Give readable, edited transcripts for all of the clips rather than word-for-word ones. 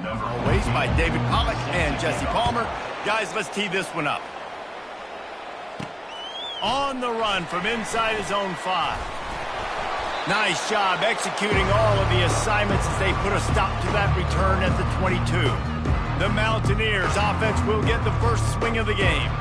Always by David Pollock and Jesse Palmer. Guys, let's tee this one up. On the run from inside his own 5. Nice job executing all of the assignments as they put a stop to that return at the 22. The Mountaineers offense will get the first swing of the game.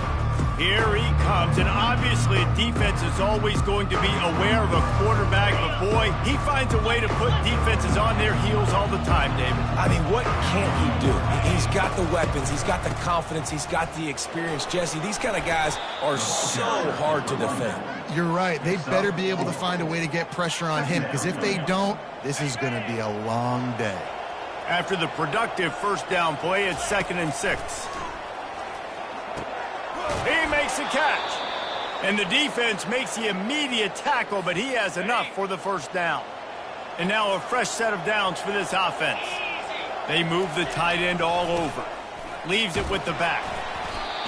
Here he comes, and obviously defense is always going to be aware of a quarterback, but boy, he finds a way to put defenses on their heels all the time, David. I mean, what can't he do? He's got the weapons, he's got the confidence, he's got the experience. Jesse, these kind of guys are so hard to defend. You're right. They better be able to find a way to get pressure on him, because if they don't, this is going to be a long day. After the productive first down play, it's 2nd and 6. He makes a catch. And the defense makes the immediate tackle, but he has enough for the first down. And now a fresh set of downs for this offense. They move the tight end all over. Leaves it with the back.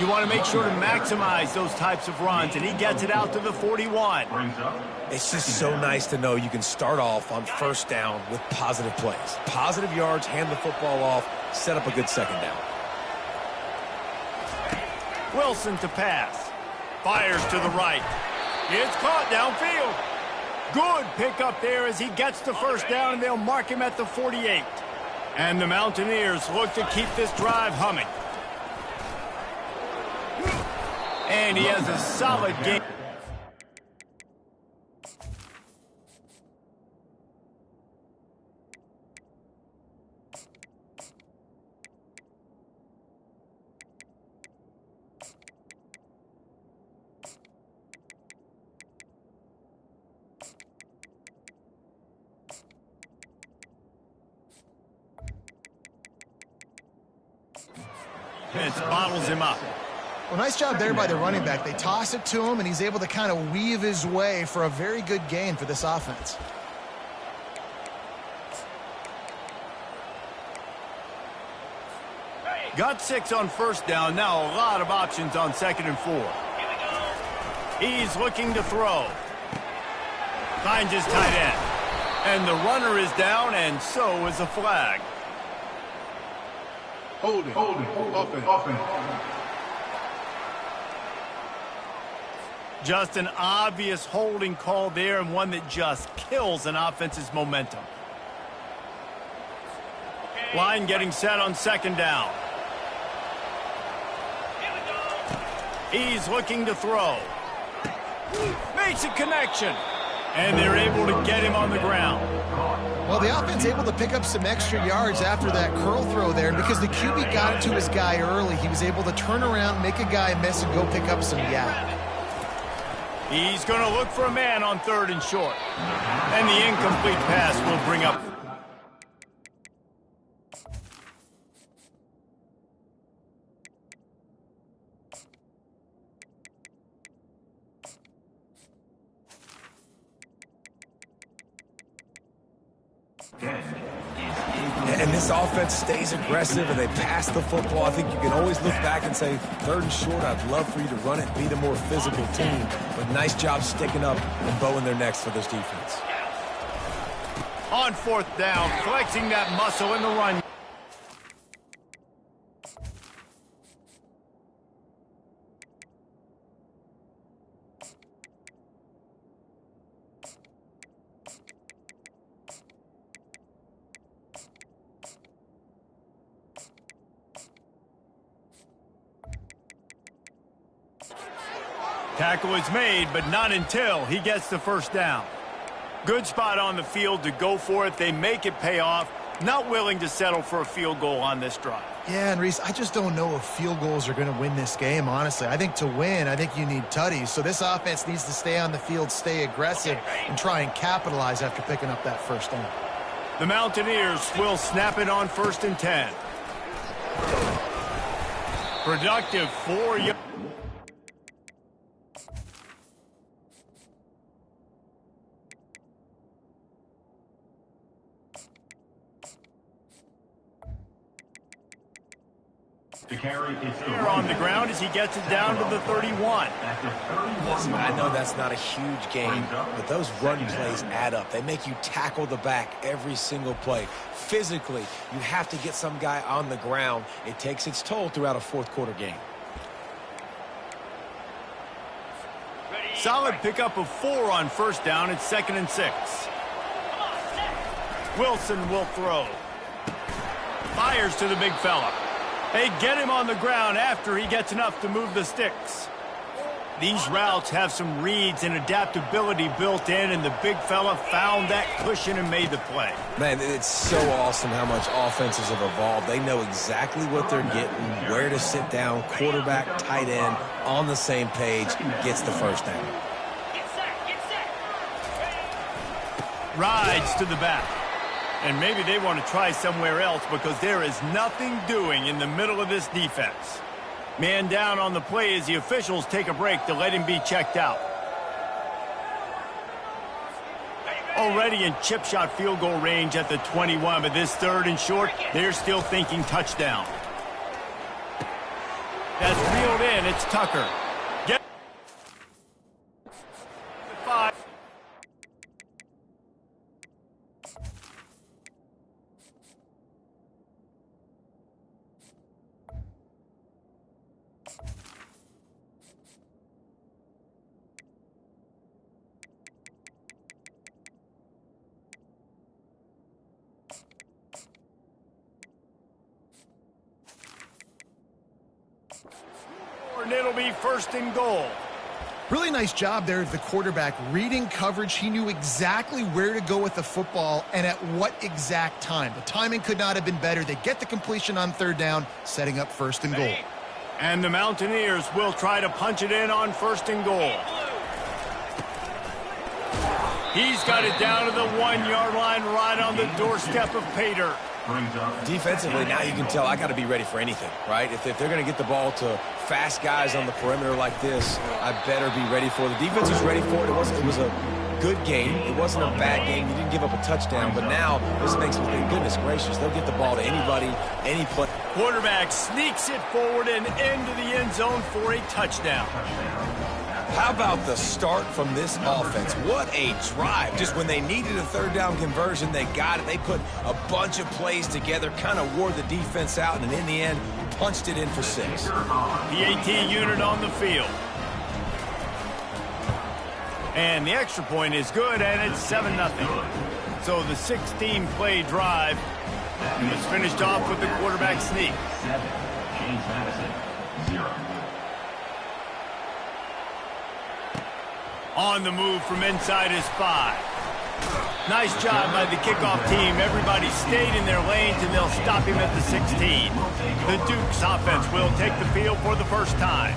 You want to make sure to maximize those types of runs, and he gets it out to the 41. It's just so nice to know you can start off on first down with positive plays. Positive yards, hand the football off, set up a good second down. Wilson to pass. Fires to the right. It's caught downfield. Good pickup there as he gets the first down, and they'll mark him at the 48. And the Mountaineers look to keep this drive humming. And he has a solid game. It bottles him up. Well, nice job there by the running back. They toss it to him, and he's able to kind of weave his way for a very good gain for this offense. Got 6 on first down. Now a lot of options on 2nd and 4. He's looking to throw. Finds his tight end. And the runner is down, and so is a flag. Holding, offense. Just an obvious holding call there, and one that just kills an offense's momentum. Line getting set on 2nd down. He's looking to throw. Makes a connection. And they're able to get him on the ground. Well, the offense able to pick up some extra yards after that curl throw there, because the QB got it to his guy early. He was able to turn around, make a guy miss, and go pick up some yard. He's going to look for a man on 3rd and short. And the incomplete pass will bring up. And this offense stays aggressive, and they pass the football. I think you can always look back and say, 3rd and short, I'd love for you to run it, be the more physical team. But nice job sticking up and bowing their necks for this defense. On 4th down, flexing that muscle in the run. Tackle is made, but not until he gets the first down. Good spot on the field to go for it. They make it pay off. Not willing to settle for a field goal on this drive. Yeah, and Reese, I just don't know if field goals are going to win this game, honestly. I think to win, I think you need tutties. So this offense needs to stay on the field, stay aggressive, and try and capitalize after picking up that first down. The Mountaineers will snap it on 1st and 10. Productive 4 yards. Here on the ground as he gets it down to the 31. Listen, I know that's not a huge game, but those run plays add up. They make you tackle the back every single play. Physically, you have to get some guy on the ground. It takes its toll throughout a fourth-quarter game. Solid pickup of 4 on first down. It's 2nd and 6. Wilson will throw. Fires to the big fella. They get him on the ground after he gets enough to move the sticks. These routes have some reads and adaptability built in, and the big fella found that cushion and made the play. Man, it's so awesome how much offenses have evolved. They know exactly what they're getting, where to sit down, quarterback, tight end, on the same page, gets the first down. Rides to the back. And maybe they want to try somewhere else because there is nothing doing in the middle of this defense. Man down on the play as the officials take a break to let him be checked out. Already in chip shot field goal range at the 21, but this 3rd and short, they're still thinking touchdown. That's reeled in. It's Tucker. Get 5. And it'll be 1st and goal. Really nice job there of the quarterback reading coverage. He knew exactly where to go with the football and at what exact time. The timing could not have been better. They get the completion on 3rd down, setting up 1st and goal. And the Mountaineers will try to punch it in on 1st and goal. He's got it down to the 1-yard line right on the doorstep of Pater. Defensively, now you can tell I got to be ready for anything, right? If they're going to get the ball to fast guys on the perimeter like this, I better be ready for it. The defense is ready for it. It was a good game. It wasn't a bad game. You didn't give up a touchdown, but now this makes me think, goodness gracious, they'll get the ball to anybody, any play. Quarterback sneaks it forward and into the end zone for a touchdown. How about the start from this offense? What a drive. Just when they needed a 3rd down conversion, they got it. They put a bunch of plays together, kind of wore the defense out, and in the end, punched it in for 6. PAT unit on the field. And the extra point is good, and it's 7-0. So the 16-play drive was finished off with the quarterback sneak. 7, James Madison, 0. On the move from inside his 5. Nice job by the kickoff team. Everybody stayed in their lanes, and they'll stop him at the 16. The Dukes offense will take the field for the first time.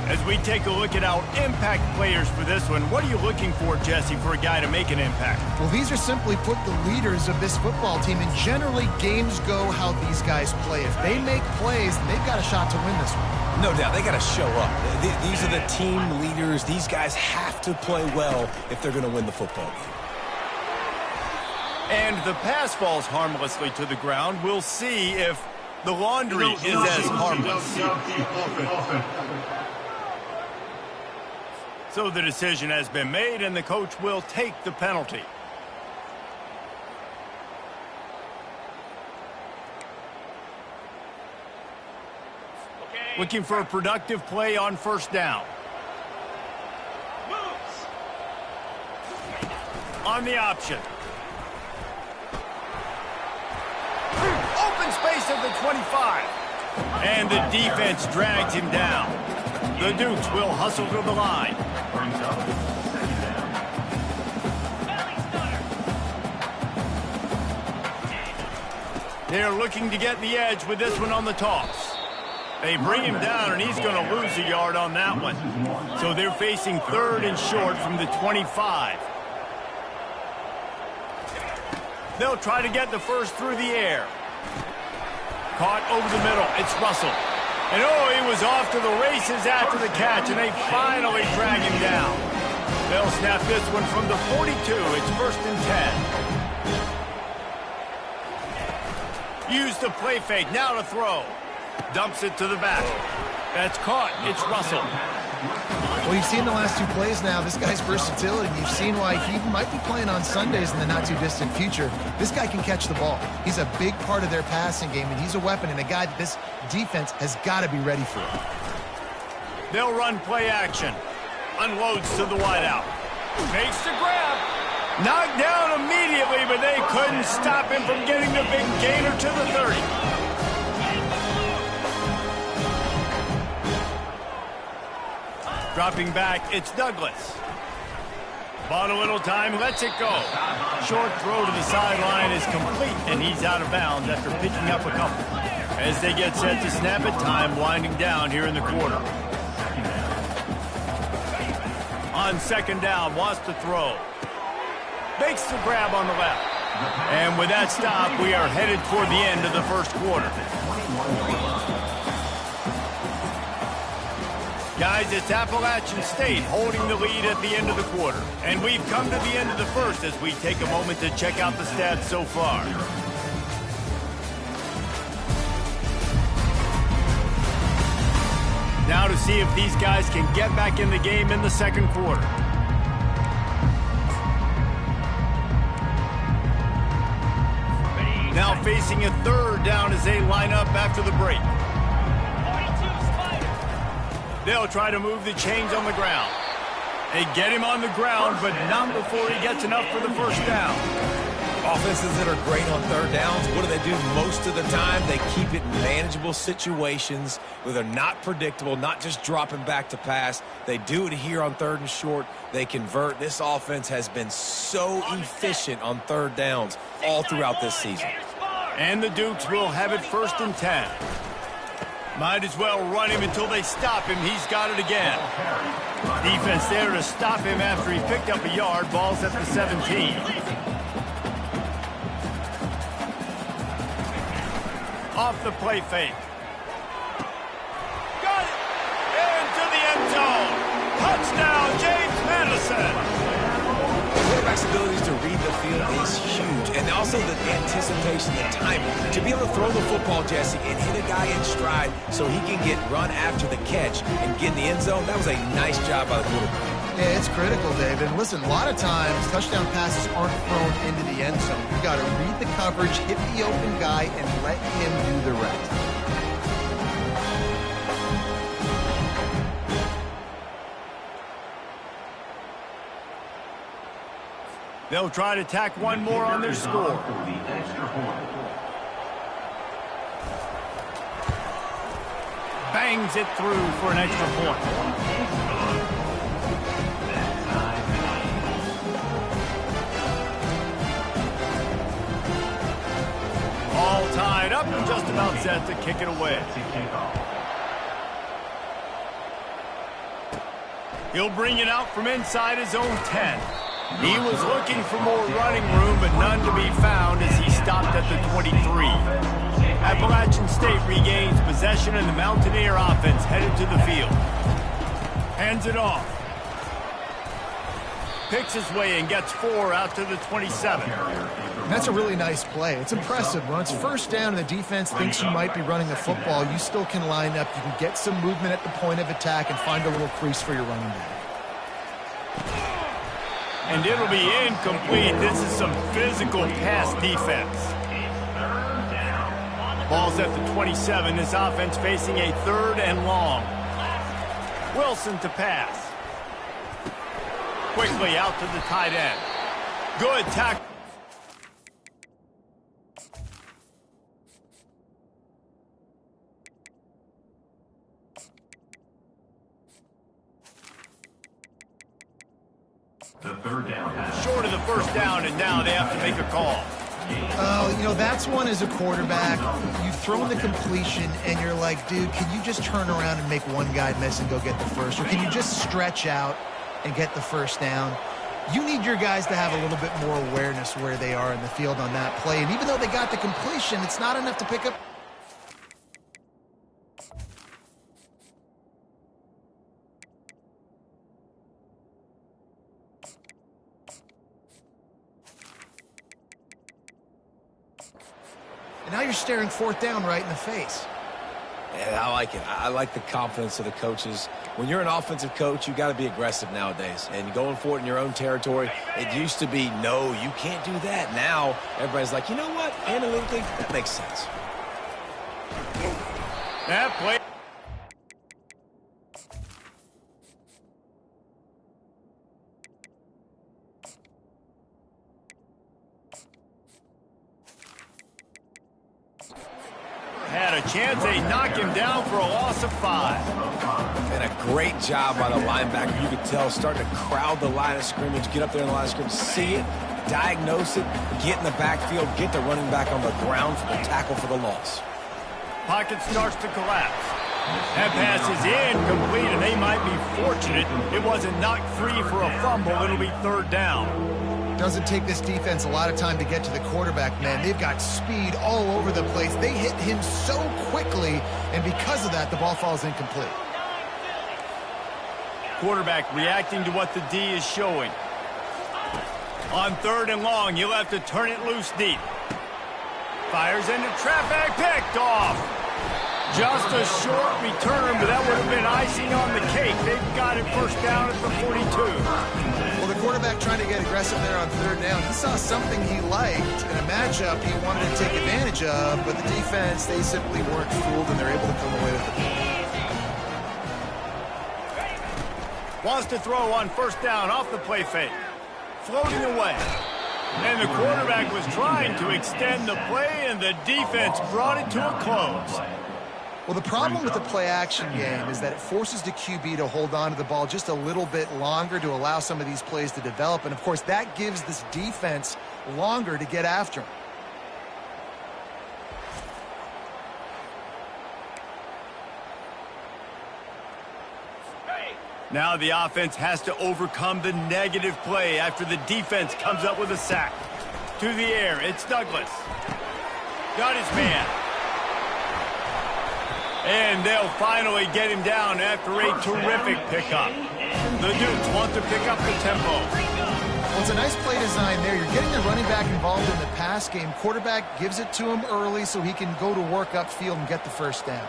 As we take a look at our impact players for this one, what are you looking for, Jesse, for a guy to make an impact? Well, these are simply put the leaders of this football team, and generally games go how these guys play. If they make plays, then they've got a shot to win this one. No doubt, they got to show up. These are the team leaders. These guys have to play well if they're going to win the football game. And the pass falls harmlessly to the ground. We'll see if the laundry is as harmless. So the decision has been made, and the coach will take the penalty. Looking for a productive play on 1st down. On the option. Open space at the 25. And the defense drags him down. The Dukes will hustle to the line. They're looking to get the edge with this one on the toss. They bring him down, and he's going to lose a yard on that one. So they're facing 3rd and short from the 25. They'll try to get the first through the air. Caught over the middle. It's Russell. And oh, he was off to the races after the catch, and they finally drag him down. They'll snap this one from the 42. It's 1st and 10. Use the play fake. Now to throw. Dumps it to the back. That's caught. It's Russell. Well, you've seen the last two plays now. This guy's versatility. You've seen why he might be playing on Sundays in the not-too-distant future. This guy can catch the ball. He's a big part of their passing game, and he's a weapon and a guy that this defense has got to be ready for. They'll run play action. Unloads to the wideout. Makes the grab. Knocked down immediately, but they couldn't stop him from getting the big gainer to the 30. Dropping back, it's Douglas. Bought a little time, lets it go. Short throw to the sideline is complete, and he's out of bounds after picking up a couple. As they get set to snap it, time winding down here in the quarter. On second down, wants to throw. Makes the grab on the left. And with that stop, we are headed toward the end of the first quarter. Guys, it's Appalachian State holding the lead at the end of the quarter. And we've come to the end of the first as we take a moment to check out the stats so far. Now to see if these guys can get back in the game in the second quarter. Now facing a third down as they line up after the break. They'll try to move the chains on the ground. They get him on the ground, but not before he gets enough for the first down. Offenses that are great on third downs, what do? Most of the time, they keep it in manageable situations where they're not predictable, not just dropping back to pass. They do it here on third and short. They convert. This offense has been so efficient on third downs all throughout this season. And the Dukes will have it 1st and 10. Might as well run him until they stop him. He's got it again. Defense there to stop him after he picked up a yard. Ball's at the 17. Off the play fake. Got it! Into the end zone. Touchdown, James Madison. The quarterback's abilities to read the field is huge. And also the anticipation, the timing. To be able to throw the football, Jesse, and hit a guy in stride so he can get run after the catch and get in the end zone, that was a nice job by the quarterback. Yeah, it's critical, Dave. And listen, a lot of times touchdown passes aren't thrown into the end zone. You got to read the coverage, hit the open guy, and let him do the rest. They'll try to tack one more on their score. Bangs it through for an extra point. All tied up and just about set to kick it away. He'll bring it out from inside his own 10. He was looking for more running room, but none to be found as he stopped at the 23. Appalachian State regains possession, and the Mountaineer offense headed to the field. Hands it off. Picks his way and gets 4 out to the 27. That's a really nice play. It's impressive. When it's first down and the defense thinks you might be running the football, you still can line up. You can get some movement at the point of attack and find a little crease for your running back. And it'll be incomplete. This is some physical pass defense. Ball's at the 27. This offense facing a 3rd and long. Wilson to pass. Quickly out to the tight end. Good tackle. The third down pass. Short of the first down, and now they have to make a call. You know, that's one as a quarterback. You've thrown the completion, and you're like, dude, can you just turn around and make one guy miss and go get the first? Or can you just stretch out and get the first down? You need your guys to have a little bit more awareness where they are in the field on that play. And even though they got the completion, it's not enough to pick up. And now you're staring 4th down right in the face. And I like it. I like the confidence of the coaches. When you're an offensive coach, you got to be aggressive nowadays. And going for it in your own territory, it used to be, no, you can't do that. Now, everybody's like, you know what? Analytically, that makes sense. That play. Had a chance, they knock him down for a loss of 5. And a great job by the linebacker. You could tell, starting to crowd the line of scrimmage, get up there in the line of scrimmage, see it, diagnose it, get in the backfield, get the running back on the ground for the tackle for the loss. Pocket starts to collapse. That pass is incomplete, and they might be fortunate it wasn't knocked free for a fumble. It'll be 3rd down. Doesn't take this defense a lot of time to get to the quarterback, man. They've got speed all over the place. They hit him so quickly, and because of that, the ball falls incomplete. Quarterback reacting to what the D is showing. On 3rd and long, you'll have to turn it loose deep. Fires into traffic, picked off. Just a short return, but that would have been icing on the cake. They've got it 1st down at the 42. Well, the quarterback trying to get aggressive there on 3rd down. He saw something he liked in a matchup he wanted to take advantage of, but the defense, they simply weren't fooled, and they're able to come away with the ball. Wants to throw on 1st down off the play fake. Floating away. And the quarterback was trying to extend the play, and the defense brought it to a close. Well, the problem with the play-action game is that it forces the QB to hold on to the ball just a little bit longer to allow some of these plays to develop. And, of course, that gives this defense longer to get after him. Now the offense has to overcome the negative play after the defense comes up with a sack. To the air, it's Douglas. Got his man. And they'll finally get him down after a terrific pickup. The Dukes want to pick up the tempo. Well, it's a nice play design there. You're getting the running back involved in the pass game. Quarterback gives it to him early so he can go to work upfield and get the 1st down.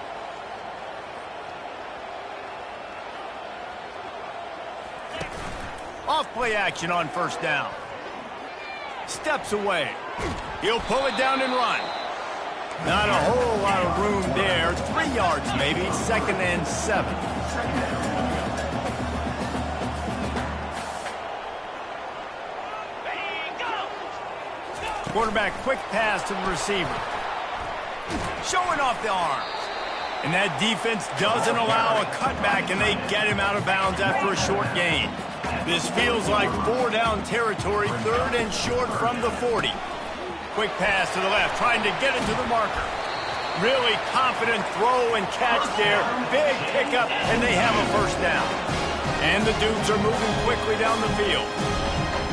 Off play action on 1st down. Steps away. He'll pull it down and run. Not a whole lot of room there. 3 yards maybe. 2nd and 7. Quarterback quick pass to the receiver. Showing off the arms. And that defense doesn't allow a cutback, and they get him out of bounds after a short gain. This feels like 4 down territory, 3rd and short from the 40. Quick pass to the left, trying to get it to the marker. Really confident throw and catch there. Big pickup, and they have a 1st down. And the Dukes are moving quickly down the field.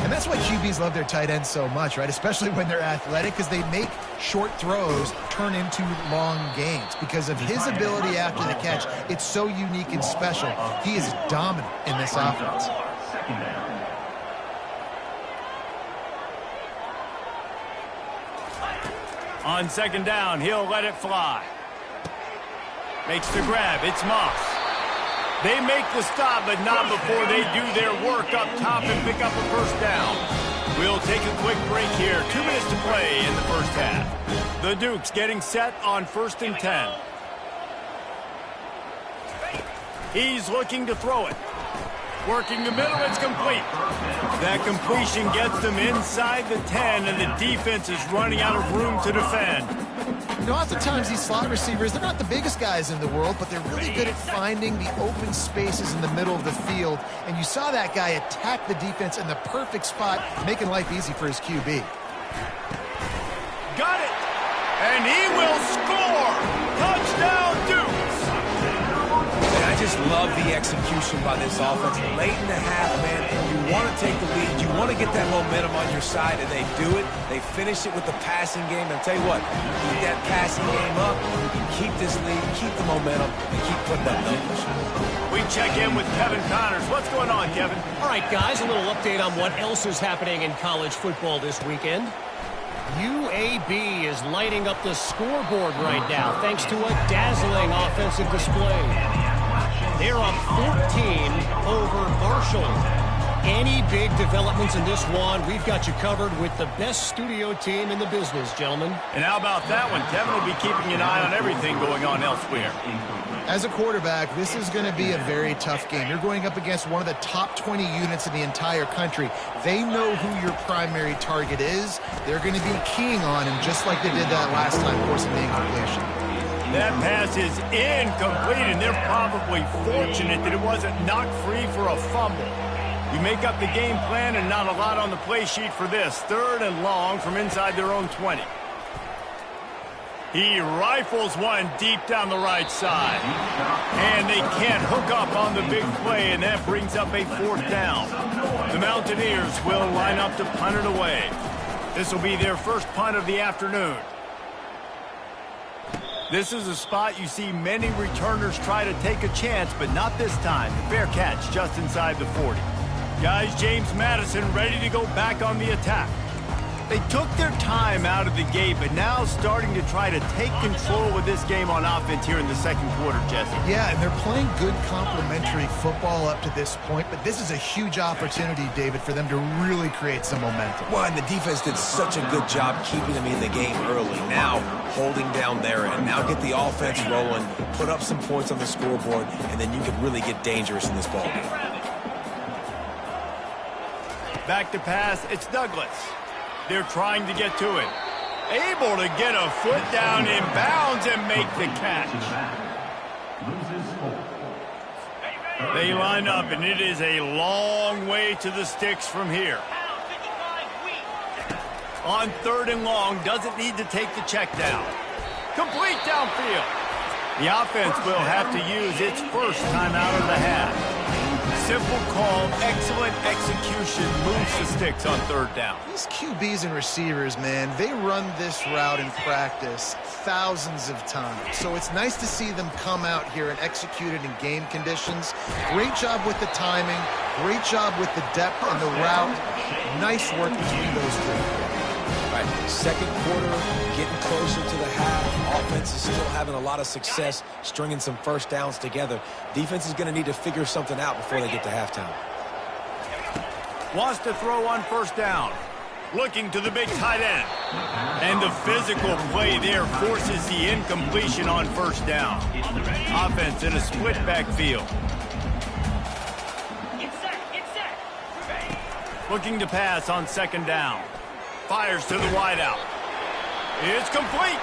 And that's why QBs love their tight ends so much, right? Especially when they're athletic, because they make short throws turn into long gains. Because of his ability after the catch, it's so unique and special. He is dominant in this offense. On 2nd down, he'll let it fly. Makes the grab. It's Moss. They make the stop, but not before they do their work up top and pick up a 1st down. We'll take a quick break here. 2 minutes to play in the 1st half. The Dukes getting set on 1st and 10. He's looking to throw it. Working the middle, it's complete. That completion gets them inside the 10, and the defense is running out of room to defend. You know, oftentimes these slot receivers, they're not the biggest guys in the world, but they're really good at finding the open spaces in the middle of the field. And you saw that guy attack the defense in the perfect spot, making life easy for his QB. Got it! And he will score! Touchdown, Dukes! I just love the execution by this offense. Late in the half, man, you want to take the lead. You want to get that momentum on your side, and they do it. They finish it with the passing game. And I'll tell you what, keep that passing game up. You can keep this lead, keep the momentum, and keep putting up numbers. We check in with Kevin Connors. What's going on, Kevin? All right, guys, a little update on what else is happening in college football this weekend. UAB is lighting up the scoreboard right now thanks to a dazzling offensive display. They're up 14 over Marshall. Any big developments in this one, we've got you covered with the best studio team in the business, gentlemen. And how about that one? Kevin will be keeping an eye on everything going on elsewhere. As a quarterback, this is going to be a very tough game. You're going up against one of the top 20 units in the entire country. They know who your primary target is. They're going to be keying on him just like they did that last time, forcing the incompletion. That pass is incomplete, and they're probably fortunate that it wasn't knocked free for a fumble. You make up the game plan and not a lot on the play sheet for this. 3rd and long from inside their own 20. He rifles one deep down the right side. And they can't hook up on the big play, and that brings up a 4th down. The Mountaineers will line up to punt it away. This will be their first punt of the afternoon. This is a spot you see many returners try to take a chance, but not this time. The fair catch just inside the 40. Guys, James Madison ready to go back on the attack. They took their time out of the gate, but now starting to try to take control of this game on offense here in the second quarter, Jesse. Yeah, and they're playing good complementary football up to this point, but this is a huge opportunity, David, for them to really create some momentum. Well, and the defense did such a good job keeping them in the game early. Now holding down their end. Now get the offense rolling, put up some points on the scoreboard, and then you can really get dangerous in this ball game. Back to pass, it's Douglas. They're trying to get to it. Able to get a foot down in bounds and make the catch. They line up, and it is a long way to the sticks from here. On 3rd and long, doesn't need to take the check down. Complete downfield. The offense will have to use its first timeout of the half. Simple call, excellent execution, moves the sticks on 3rd down. These QBs and receivers, man, they run this route in practice thousands of times. So it's nice to see them come out here and execute it in game conditions. Great job with the timing, great job with the depth and the route. Nice work between those two. All right, second quarter, getting closer to the half. Offense is still having a lot of success stringing some first downs together. Defense is going to need to figure something out before they get to halftime. Wants to throw on 1st down. Looking to the big tight end. And the physical play there forces the incompletion on 1st down. Offense in a split backfield. Looking to pass on 2nd down. Fires to the wideout. It's complete.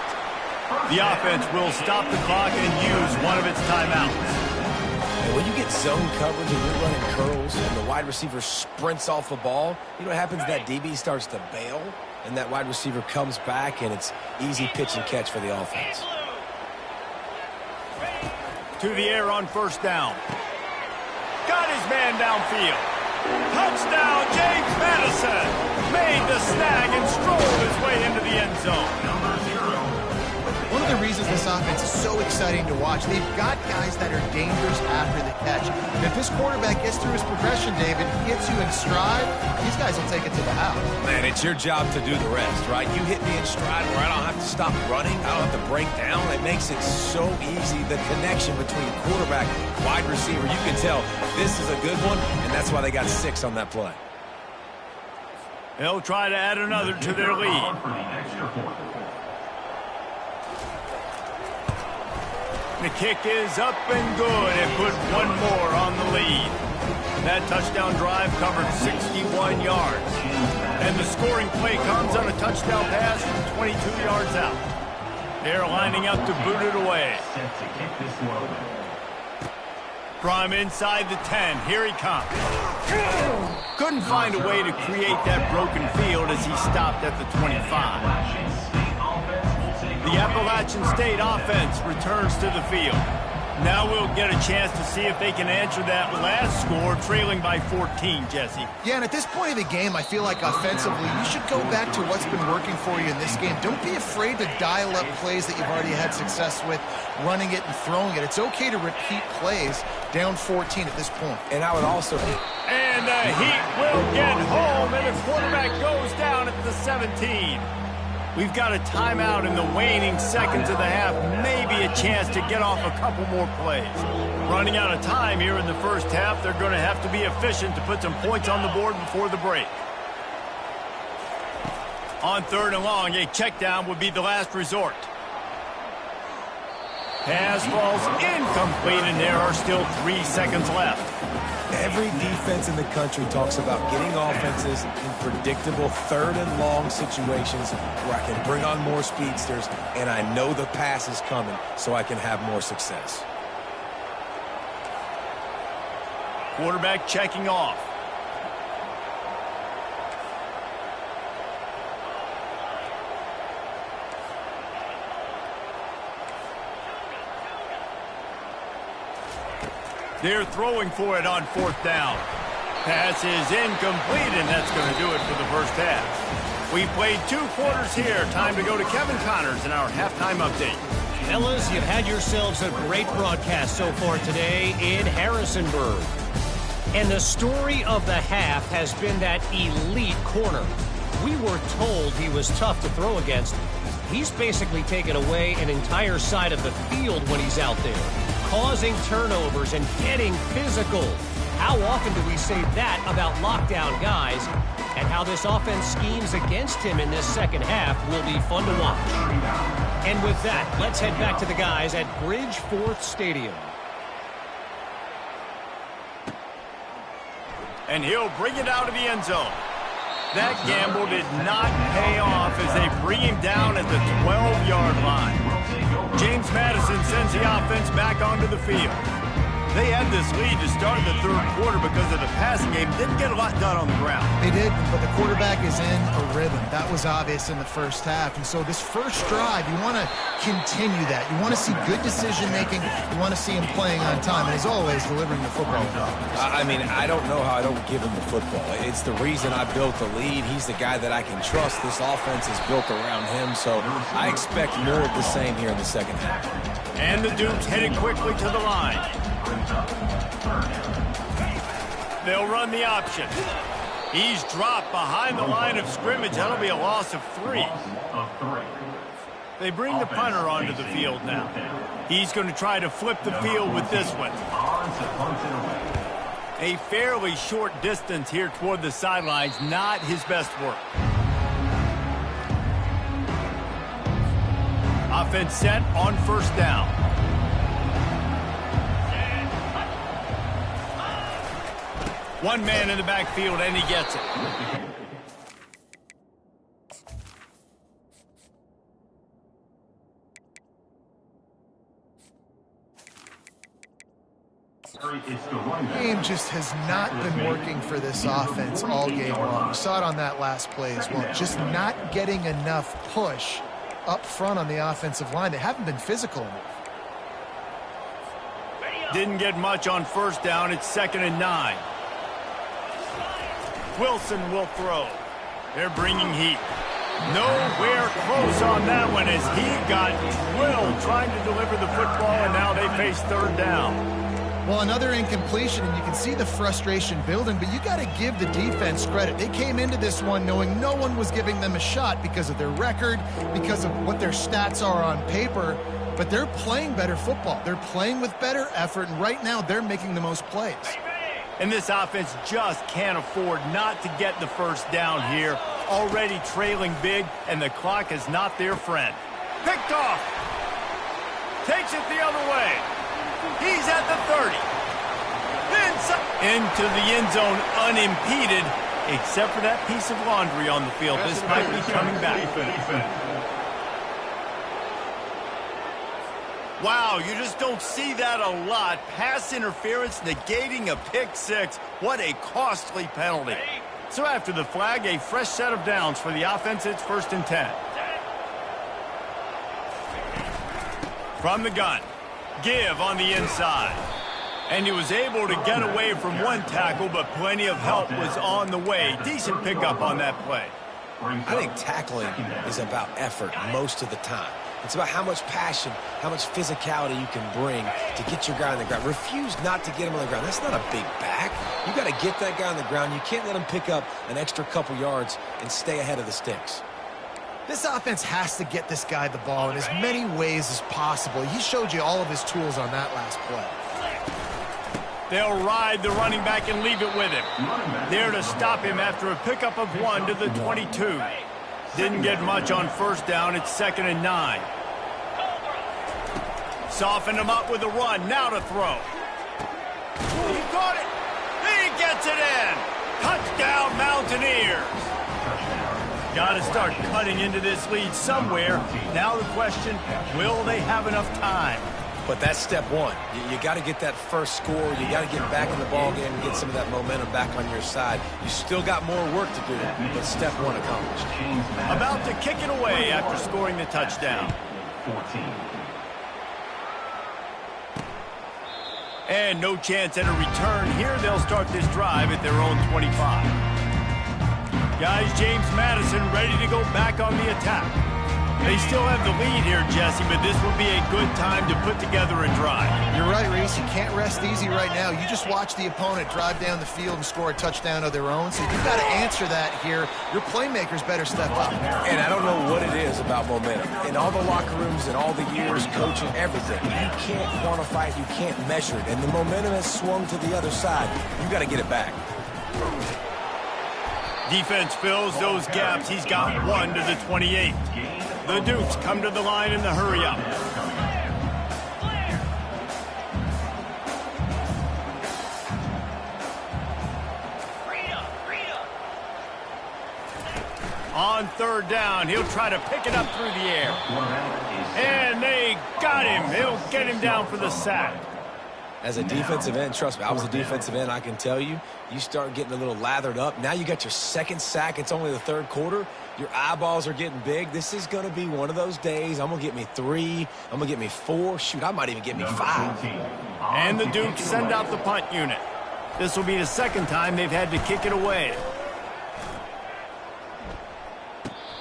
The offense will stop the clock and use one of its timeouts. And when you get zone coverage and you're running curls and the wide receiver sprints off the ball, you know what happens? That DB starts to bail, and that wide receiver comes back, and it's easy pitch and catch for the offense. To the air on 1st down. Got his man downfield. Touchdown, James Madison. Made the snag and strolled his way into the end zone. One of the reasons this offense is so exciting to watch, they've got guys that are dangerous after the catch. And if this quarterback gets through his progression, David, gets you in stride, these guys will take it to the house. Man, it's your job to do the rest, right? You hit me in stride where I don't have to stop running. I don't have to break down. It makes it so easy. The connection between quarterback, wide receiver, you can tell this is a good one, and that's why they got 6 on that play. They'll try to add another to their lead. The kick is up and good and put one more on the lead. That touchdown drive covered 61 yards. And the scoring play comes on a touchdown pass from 22 yards out. They're lining up to boot it away. From inside the 10, here he comes. Couldn't find a way to create that broken field as he stopped at the 25. The Appalachian State offense returns to the field. Now we'll get a chance to see if they can answer that last score, trailing by 14, Jesse. Yeah, and at this point of the game, I feel like offensively, you should go back to what's been working for you in this game. Don't be afraid to dial up plays that you've already had success with, running it and throwing it. It's okay to repeat plays down 14 at this point. And I would also... And the Heat will get home, and the quarterback goes down at the 17. We've got a timeout in the waning seconds of the half, maybe a chance to get off a couple more plays. Running out of time here in the first half, they're going to have to be efficient to put some points on the board before the break. On 3rd and long, a check down would be the last resort. Pass falls incomplete, and there are still 3 seconds left. Every defense in the country talks about getting offenses in predictable 3rd and long situations where I can bring on more speedsters and I know the pass is coming so I can have more success. Quarterback checking off. They're throwing for it on 4th down. Pass is incomplete, and that's going to do it for the first half. We played 2 quarters here. Time to go to Kevin Connors in our halftime update. Fellas, you've had yourselves a great broadcast so far today in Harrisonburg. And the story of the half has been that elite corner. We were told he was tough to throw against. He's basically taken away an entire side of the field when he's out there, causing turnovers and getting physical. How often do we say that about lockdown guys? And how this offense schemes against him in this second half will be fun to watch. And with that, let's head back to the guys at Bridgeforth Stadium. And he'll bring it out of the end zone. That gamble did not pay off as they bring him down at the 12-yard line. James Madison sends the offense back onto the field. They had this lead to start the 3rd quarter because of the passing game. Didn't get a lot done on the ground. They did, but the quarterback is in a rhythm. That was obvious in the first half. And so this first drive, you want to continue that. You want to see good decision-making. You want to see him playing on time. And as always, delivering the football. I mean, I don't know how I don't give him the football. It's the reason I built the lead. He's the guy that I can trust. This offense is built around him. So I expect more of the same here in the second half. And the Dukes headed quickly to the line. They'll run the option. He's dropped behind the line of scrimmage. That'll be a loss of 3. They bring the punter onto the field now. He's going to try to flip the field with this one. A fairly short distance here toward the sidelines. Not his best work. Offense set on 1st down. One man in the backfield, and he gets it. The game just has not been working for this offense all game long. We saw it on that last play as well. Just not getting enough push up front on the offensive line. They haven't been physical enough. Didn't get much on 1st down. It's 2nd and 9. Wilson will throw. They're bringing heat. Nowhere close on that one as he got drilled trying to deliver the football, and now they face 3rd down. Well, another incompletion, and you can see the frustration building, but you got to give the defense credit. They came into this one knowing no one was giving them a shot because of their record, because of what their stats are on paper, but they're playing better football. They're playing with better effort, and right now they're making the most plays. And this offense just can't afford not to get the 1st down here. Already trailing big, and the clock is not their friend. Picked off. Takes it the other way. He's at the 30. Into the end zone unimpeded, except for that piece of laundry on the field. This might be coming back. Wow, you just don't see that a lot. Pass interference negating a pick 6. What a costly penalty. So after the flag, a fresh set of downs for the offense. It's 1st and 10. From the gun. Give on the inside. And he was able to get away from one tackle, but plenty of help was on the way. Decent pickup on that play. I think tackling is about effort most of the time. It's about how much passion, how much physicality you can bring to get your guy on the ground. Refuse not to get him on the ground. That's not a big back. You got to get that guy on the ground. You can't let him pick up an extra couple yards and stay ahead of the sticks. This offense has to get this guy the ball in as many ways as possible. He showed you all of his tools on that last play. They'll ride the running back and leave it with him. There to stop him after a pickup of 1 to the 22. Didn't get much on first down. It's 2nd and 9. Soften him up with a run. Now to throw. He caught it. He gets it in. Touchdown, Mountaineers. Got to start cutting into this lead somewhere. Now the question, will they have enough time? But that's step one. You got to get that first score. You got to get back in the ball game and get some of that momentum back on your side. You still got more work to do, but step one accomplished. About to kick it away after scoring the touchdown. 14. And no chance at a return here. They'll start this drive at their own 25. Guys, James Madison ready to go back on the attack. They still have the lead here, Jesse, but this will be a good time to put together a drive. You're right, Reese. You can't rest easy right now. You just watch the opponent drive down the field and score a touchdown of their own, so you've got to answer that here. Your playmakers better step up. And I don't know what it is about momentum. In all the locker rooms, in all the years, coaching, everything, you can't quantify it, you can't measure it. And the momentum has swung to the other side. You got to get it back. Defense fills those gaps. He's got 1 to the 28. The Dukes come to the line in the hurry-up. On 3rd down, he'll try to pick it up through the air. And they got him. They'll get him down for the sack. As a defensive end, trust me, I was a defensive end, I can tell you, you start getting a little lathered up. Now you got your 2nd sack. It's only the 3rd quarter. Your eyeballs are getting big. This is going to be one of those days. I'm going to get me 3. I'm going to get me 4. Shoot, I might even get me 5. And the Dukes send out the punt unit. This will be the 2nd time they've had to kick it away.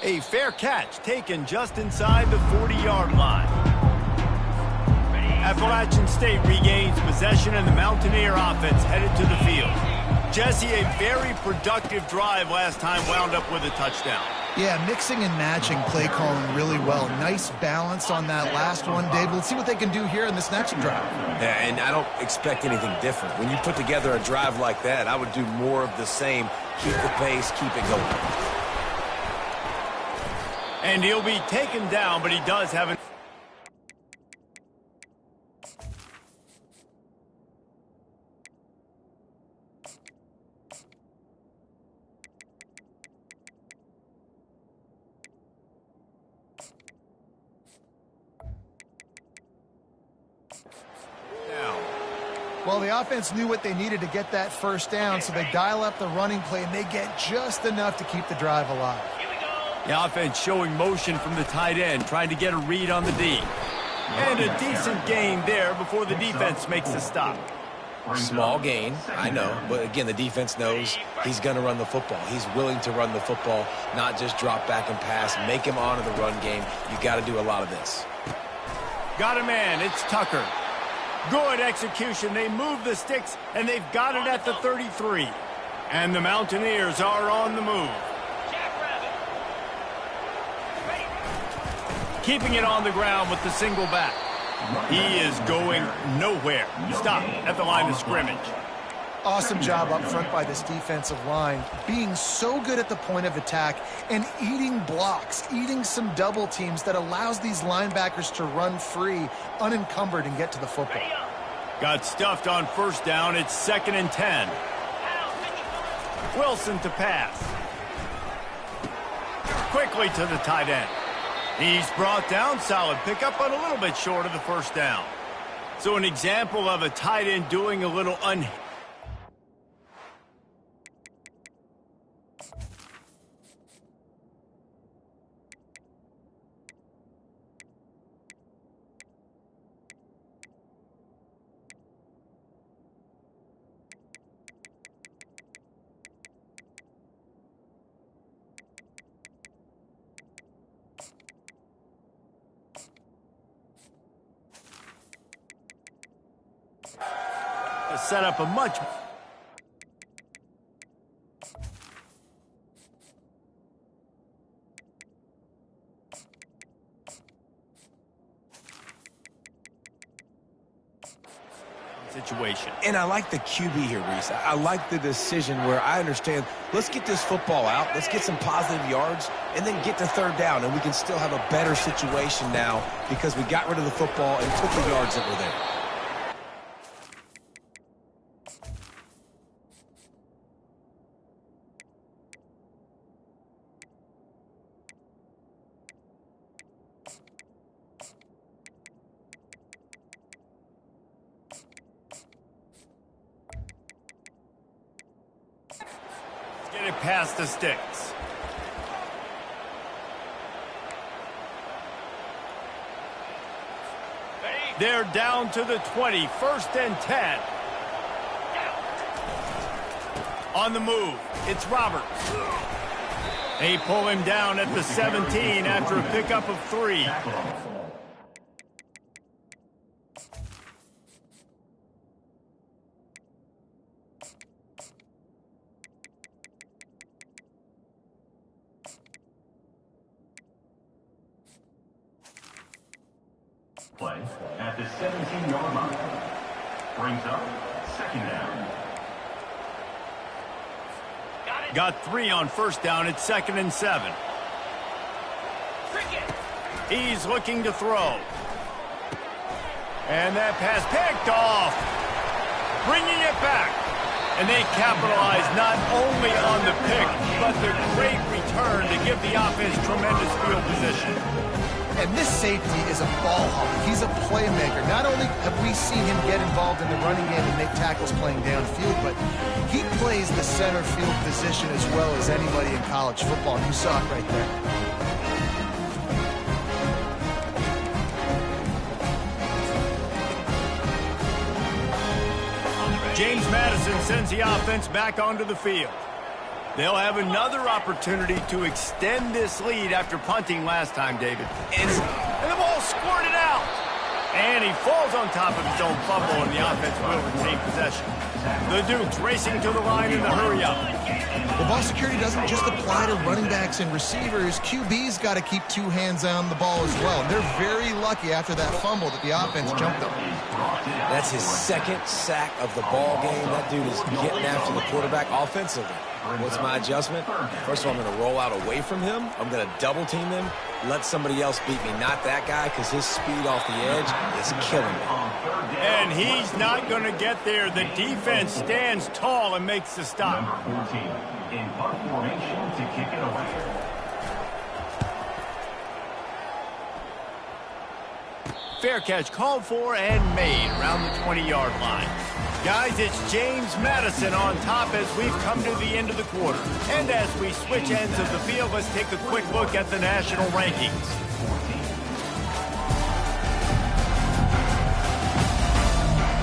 A fair catch taken just inside the 40-yard line. Appalachian State regains possession and the Mountaineer offense headed to the field. Jesse, a very productive drive last time wound up with a touchdown. Yeah, mixing and matching play calling really well. Nice balance on that last one, Dave. Let's see what they can do here in this next drive. Yeah, and I don't expect anything different. When you put together a drive like that, I would do more of the same. Keep the pace, keep it going. And he'll be taken down, but he does have an... Well, the offense knew what they needed to get that first down, so they dial up the running play, and they get just enough to keep the drive alive. The offense showing motion from the tight end, trying to get a read on the D. And a decent gain there before the defense makes the stop. Small gain, I know, but again, the defense knows he's going to run the football. He's willing to run the football, not just drop back and pass, make him honor the run game. You got to do a lot of this. Got a man, it's Tucker. Good execution. They move the sticks, and they've got it at the 33. And the Mountaineers are on the move. Keeping it on the ground with the single back. He is going nowhere. Stop at the line of scrimmage. Awesome job up front by this defensive line, being so good at the point of attack and eating blocks, eating some double teams that allows these linebackers to run free, unencumbered, and get to the football. Got stuffed on first down. It's 2nd and 10. Wilson to pass. Quickly to the tight end. He's brought down. Solid pickup, but a little bit short of the first down. So an example of a tight end doing a little set up a much... situation. And I like the QB here, Reese. I like the decision where I understand, let's get this football out, let's get some positive yards, and then get to third down, and we can still have a better situation now because we got rid of the football and took the yards that were there. Get it past the sticks. They're down to the 20, 1st and 10. On the move, it's Roberts. They pull him down at the 17 after a pickup of 3. Play at the 17-yard line. Brings up 2nd down. Got 3 on 1st down. It's 2nd and 7. He's looking to throw. And that pass picked off. Bringing it back. And they capitalize not only on the pick, but the great return to give the offense tremendous field position. And this safety is a ball hawk. He's a playmaker. Not only have we seen him get involved in the running game and make tackles playing downfield, but he plays the center field position as well as anybody in college football. And you saw it right there. James Madison sends the offense back onto the field. They'll have another opportunity to extend this lead after punting last time, David. And the ball squirted out. And he falls on top of his own fumble, and the offense will retain possession. The Dukes racing to the line in the hurry-up. The ball security doesn't just apply to running backs and receivers. QB's got to keep 2 hands on the ball as well. And they're very lucky after that fumble that the offense jumped them. That's his 2nd sack of the ball game. That dude is getting after the quarterback offensively. What's my adjustment? First of all, I'm going to roll out away from him. I'm going to double team him. Let somebody else beat me, not that guy, because his speed off the edge is killing me. And he's not going to get there. The defense stands tall and makes the stop. Number 14 in punt formation to kick it away. Fair catch called for and made around the 20-yard line. Guys, it's James Madison on top as we've come to the end of the quarter. And as we switch ends of the field, let's take a quick look at the national rankings.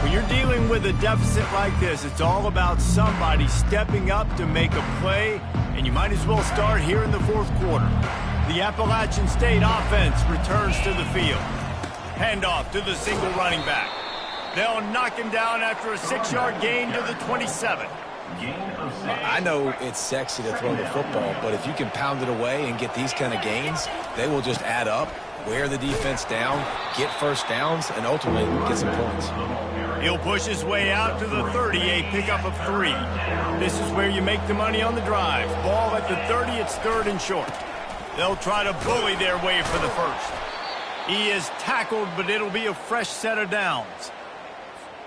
When you're dealing with a deficit like this, it's all about somebody stepping up to make a play, and you might as well start here in the 4th quarter. The Appalachian State offense returns to the field. Handoff to the single running back. They'll knock him down after a 6-yard gain to the 27. I know it's sexy to throw the football, but if you can pound it away and get these kind of gains, they will just add up, wear the defense down, get 1st downs, and ultimately get some points. He'll push his way out to the 30, a pickup of 3. This is where you make the money on the drive. Ball at the 30, it's 3rd and short. They'll try to bully their way for the 1st. He is tackled, but it'll be a fresh set of downs.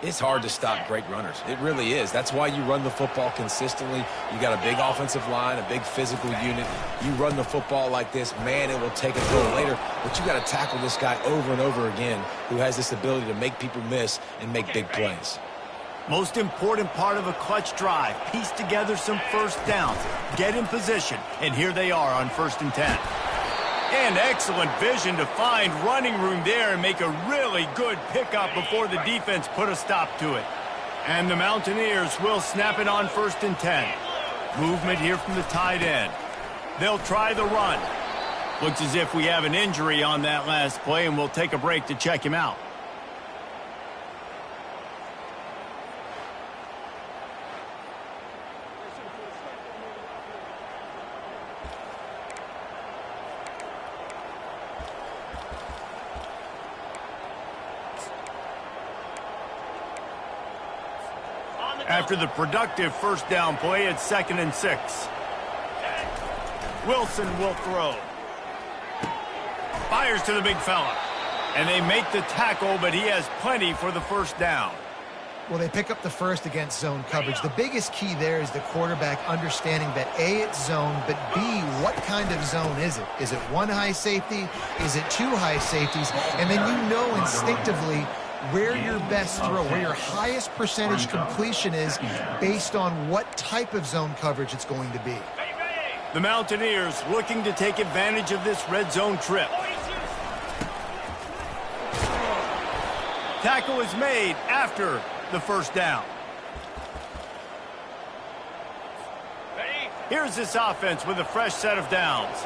It's hard to stop great runners. It really is. That's why you run the football consistently. You got a big offensive line, a big physical unit. You run the football like this, man, it will take a toll later. But you got to tackle this guy over and over again who has this ability to make people miss and make big plays. Most important part of a clutch drive, piece together some 1st downs, get in position, and here they are on 1st and 10. And excellent vision to find running room there and make a really good pickup before the defense put a stop to it. And the Mountaineers will snap it on 1st and 10. Movement here from the tight end. They'll try the run. Looks as if we have an injury on that last play, and we'll take a break to check him out. After the productive first down play, it's 2nd and 6. Wilson will throw. Fires to the big fella. And they make the tackle, but he has plenty for the first down. Well, they pick up the first against zone coverage. The biggest key there is the quarterback understanding that A, it's zone, but B, what kind of zone is it? Is it one high safety? Is it two high safeties? And then you know instinctively where your best throw, where your highest percentage completion is based on what type of zone coverage it's going to be. The Mountaineers looking to take advantage of this red zone trip. Tackle is made after the first down. Here's this offense with a fresh set of downs.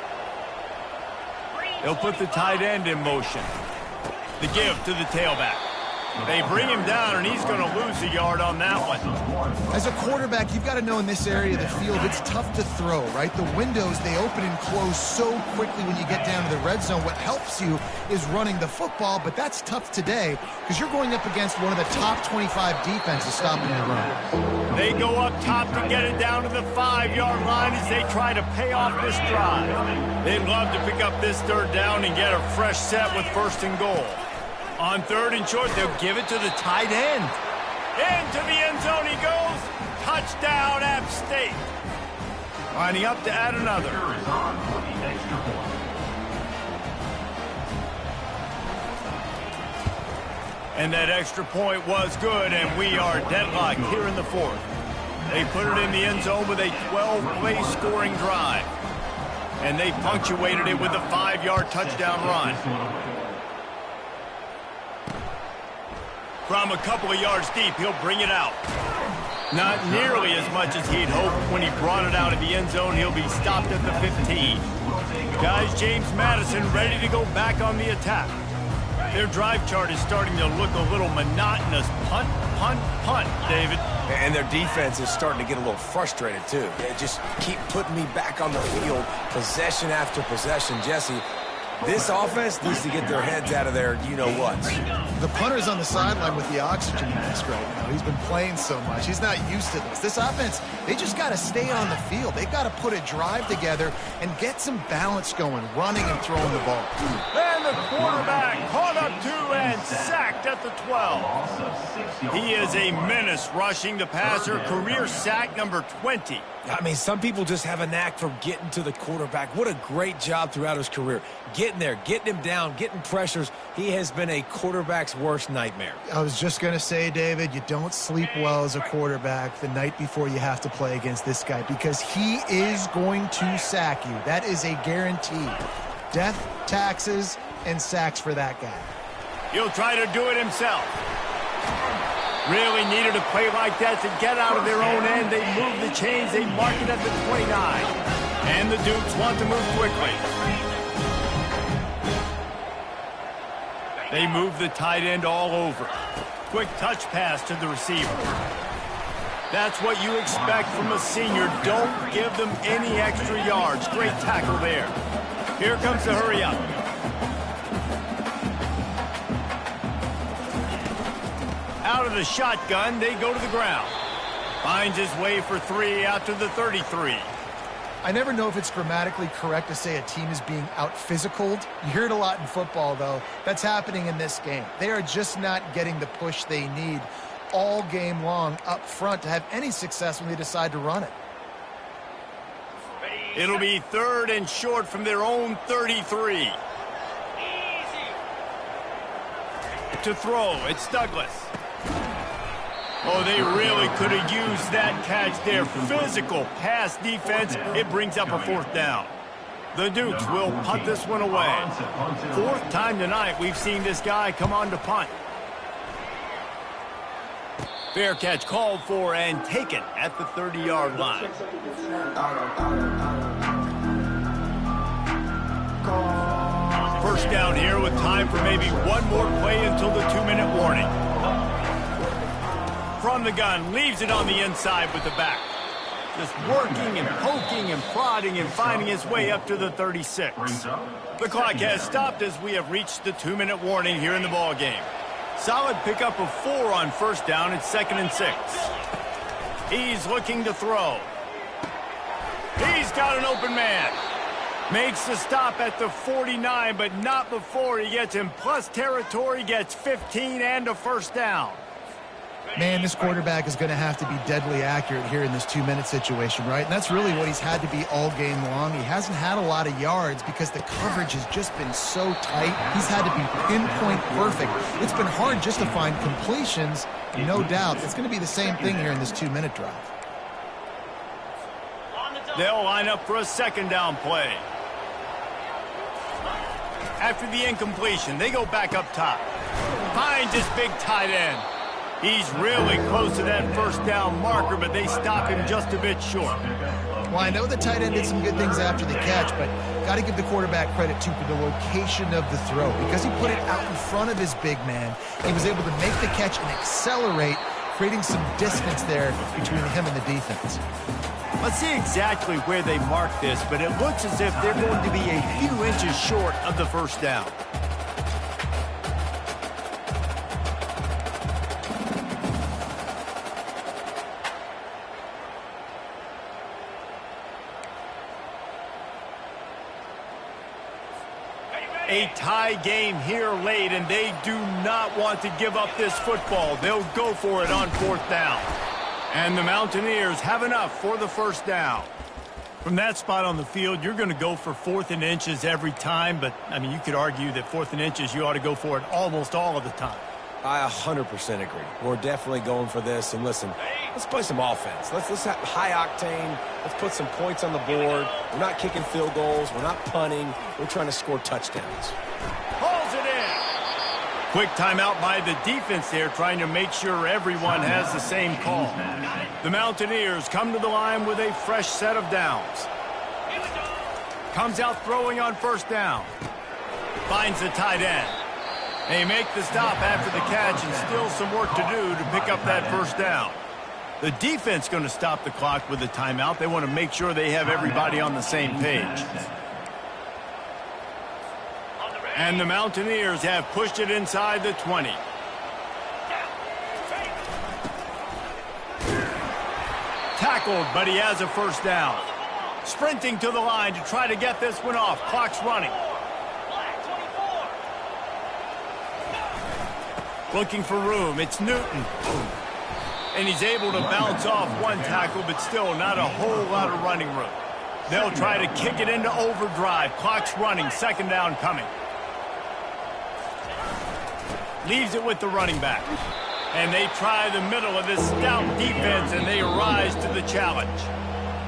They'll put the tight end in motion. The give to the tailback. They bring him down, and he's going to lose a yard on that one. As a quarterback, you've got to know in this area of the field, it's tough to throw, right? The windows, they open and close so quickly when you get down to the red zone. What helps you is running the football, but that's tough today because you're going up against one of the top 25 defenses stopping the run. They go up top to get it down to the 5-yard line as they try to pay off this drive. They'd love to pick up this third down and get a fresh set with 1st and goal. On 3rd and short, they'll give it to the tight end. Into the end zone he goes. Touchdown, App State. Lining up to add another. And that extra point was good, and we are deadlocked here in the 4th. They put it in the end zone with a 12-play scoring drive. And they punctuated it with a 5-yard touchdown run. From a couple of yards deep, he'll bring it out. Not nearly as much as he'd hoped when he brought it out of the end zone. He'll be stopped at the 15. Guys, James Madison ready to go back on the attack. Their drive chart is starting to look a little monotonous. Punt, punt, punt, David. And their defense is starting to get a little frustrated, too. They just keep putting me back on the field, possession after possession. Jesse, this offense needs to get their heads out of there, you-know-what. The punter's on the sideline with the oxygen mask right now. He's been playing so much. He's not used to this. This offense, they just got to stay on the field. They've got to put a drive together and get some balance going, running and throwing the ball. And the quarterback caught up to and sacked at the 12. He is a menace rushing the passer. Career sack number 20. I mean, some people just have a knack for getting to the quarterback. What a great job throughout his career. Getting there, getting him down, getting pressures. He has been a quarterback's worst nightmare. I was just going to say, David, you don't sleep well as a quarterback the night before you have to play against this guy because he is going to sack you. That is a guarantee. Death, taxes, and sacks for that guy. He'll try to do it himself. Really needed a play like that to get out of their own end. They move the chains. They mark it at the 29. And the Dukes want to move quickly. They move the tight end all over. Quick touch pass to the receiver. That's what you expect from a senior. Don't give them any extra yards. Great tackle there. Here comes the hurry up. Out of the shotgun, they go to the ground. Finds his way for 3 out to the 33. I never know if it's grammatically correct to say a team is being out-physicaled. You hear it a lot in football, though. That's happening in this game. They are just not getting the push they need all game long up front to have any success when they decide to run it. It'll be 3rd and short from their own 33. To throw, it's Douglas. Oh, they really could have used that catch there. Physical pass defense. It brings up a 4th down. The Dukes will punt this one away. 4th time tonight we've seen this guy come on to punt. Fair catch called for and taken at the 30-yard line. First down here with time for maybe one more play until the 2-minute warning. From the gun, leaves it on the inside with the back. Just working and poking and prodding and finding his way up to the 36. The clock has stopped as we have reached the 2-minute warning here in the ball game. Solid pickup of 4 on first down. It's 2nd and 6. He's looking to throw. He's got an open man. Makes the stop at the 49, but not before he gets in plus territory, gets 15 and a first down. Man, this quarterback is going to have to be deadly accurate here in this 2-minute situation, right? And that's really what he's had to be all game long. He hasn't had a lot of yards because the coverage has just been so tight. He's had to be pinpoint perfect. It's been hard just to find completions, no doubt. It's going to be the same thing here in this 2-minute drive. They'll line up for a second down play. After the incompletion, they go back up top. Finds his big tight end. He's really close to that first down marker, but they stop him just a bit short. Well, I know the tight end did some good things after the catch, but got to give the quarterback credit, too, for the location of the throw. Because he put it out in front of his big man, he was able to make the catch and accelerate, creating some distance there between him and the defense. Let's see exactly where they mark this, but it looks as if they're going to be a few inches short of the first down. A tie game here late, and they do not want to give up this football. They'll go for it on fourth down. And the Mountaineers have enough for the first down. From that spot on the field, you're going to go for 4th and inches every time, but, I mean, you could argue that 4th and inches, you ought to go for it almost all of the time. I 100% agree. We're definitely going for this. And listen, let's play some offense. Let's have high octane. Let's put some points on the board. We're not kicking field goals. We're not punting. We're trying to score touchdowns. Pulls it in. Quick timeout by the defense there, trying to make sure everyone has the same call. The Mountaineers come to the line with a fresh set of downs. Comes out throwing on first down. Finds the tight end. They make the stop after the catch, and still some work to do to pick up that first down. The defense going to stop the clock with a timeout. They want to make sure they have everybody on the same page. And the Mountaineers have pushed it inside the 20. Tackled, but he has a first down. Sprinting to the line to try to get this one off. Clock's running. Looking for room. It's Newton. And he's able to bounce off one tackle, but still not a whole lot of running room. They'll try to kick it into overdrive. Clock's running. Second down coming. Leaves it with the running back. And they try the middle of this stout defense, and they rise to the challenge.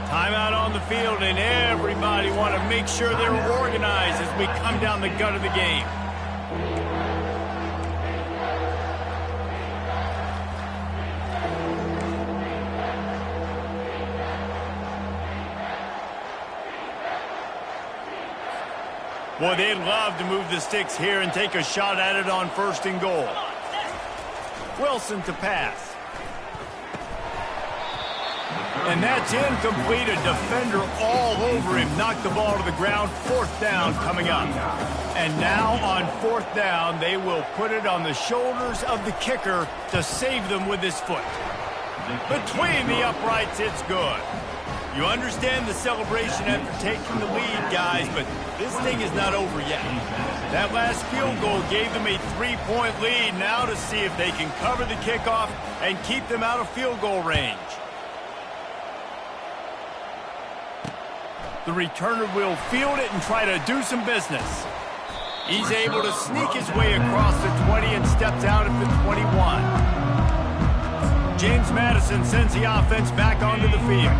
Timeout on the field, and everybody want to make sure they're organized as we come down the gut of the game. Boy, they'd love to move the sticks here and take a shot at it on 1st and goal. Wilson to pass. And that's incomplete. A defender all over him. Knocked the ball to the ground. 4th down coming up. And now on 4th down, they will put it on the shoulders of the kicker to save them with his foot. Between the uprights, it's good. You understand the celebration after taking the lead, guys, but this thing is not over yet. That last field goal gave them a 3-point lead. Now to see if they can cover the kickoff and keep them out of field goal range. The returner will field it and try to do some business. He's able to sneak his way across the 20 and steps out at the 21. James Madison sends the offense back onto the field.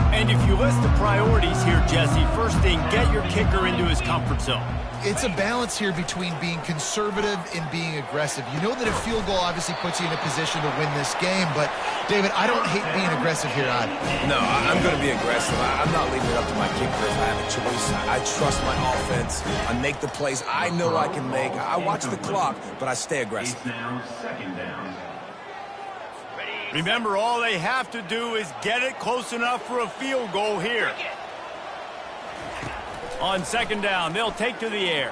And if you list the priorities here, Jesse, first thing, get your kicker into his comfort zone. It's a balance here between being conservative and being aggressive. You know that a field goal obviously puts you in a position to win this game, but, David, I don't hate being aggressive here either. No, I'm going to be aggressive. I'm not leaving it up to my kicker if I have a choice. I trust my offense. I make the plays I know I can make. I watch the clock, but I stay aggressive. It's now 2nd down. Remember, all they have to do is get it close enough for a field goal here. On 2nd down, they'll take to the air.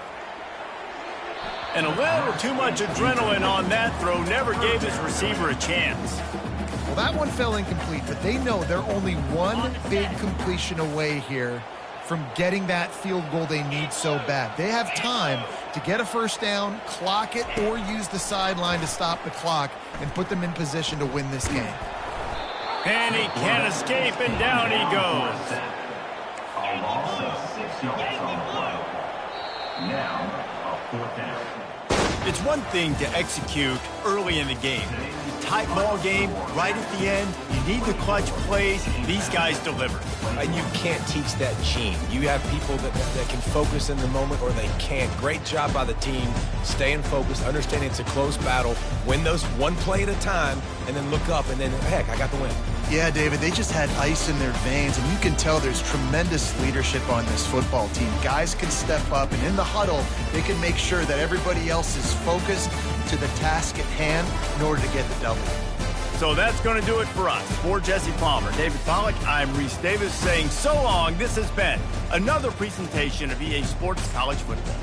And a little too much adrenaline on that throw never gave his receiver a chance. Well, that one fell incomplete, but they know they're only one big completion away here from getting that field goal they need so bad. They have time to get a first down, clock it, or use the sideline to stop the clock and put them in position to win this game. And he can't escape, and down he goes. A loss of 6 yards on the play. Now, a 4th down. It's one thing to execute early in the game. Tight ball game, right at the end, you need the clutch plays. These guys deliver. And you can't teach that gene. You have people that can focus in the moment or they can't. Great job by the team, staying focused, understanding it's a close battle, win those one play at a time, and then look up, and then, heck, I got the win. Yeah, David, they just had ice in their veins, and you can tell there's tremendous leadership on this football team. Guys can step up, and in the huddle, they can make sure that everybody else is focused to the task at hand in order to get the W. So that's going to do it for us. For Jesse Palmer, David Pollack, I'm Reese Davis saying so long. This has been another presentation of EA Sports College Football.